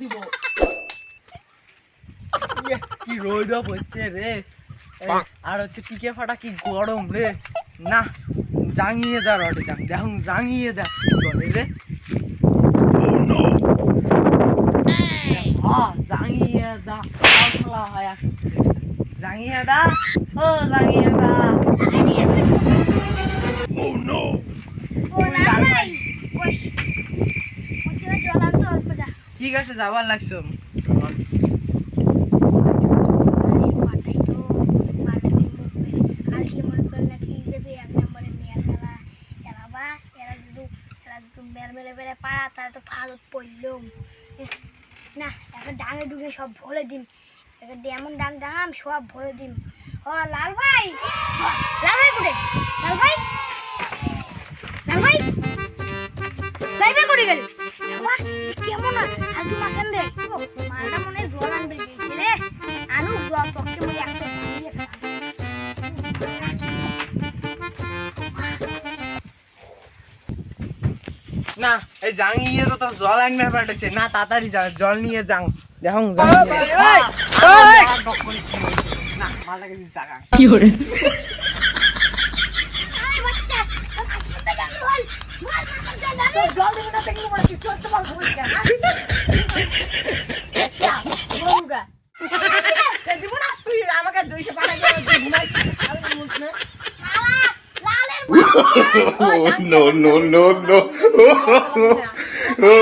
দিব কি রোদ হচ্ছে রে আর হচ্ছে টিকে ফাটা কি গরম রে না জাঙিয়ে দা রটে যাং দেখুন জাঙিয়ে দা কি করে রে জাঙিয়ে দা খেলা হয় জাঙিয়ে দা ও জাঙিয়ে দা ঠিক আছে যাবার লাগছো না এখন ডাঙে ঢুকে সব ভরে দিম এমন ডাং ডাঙাম সব ভরে দিম ও লাল ভাই কোটে লাল ভাই লাইভে করে গেল কেমন হাজু মাসান রে মালটা মনে জল আনবে গেছে রে আনু জল পক্ষে মই একটা দিয়ে না এই জাঙিয়ে তো জল আনবে পাঠাচ্ছে না তাড়াতাড়ি জল নিয়ে যাও দেখুন না মালটাকে জাগা কি করে জল দেবে না থেকে কি চলতে পারবো না দিব না তুই আমাকে 200 টাকা দিয়ে ঘুমাই শালা লালের no.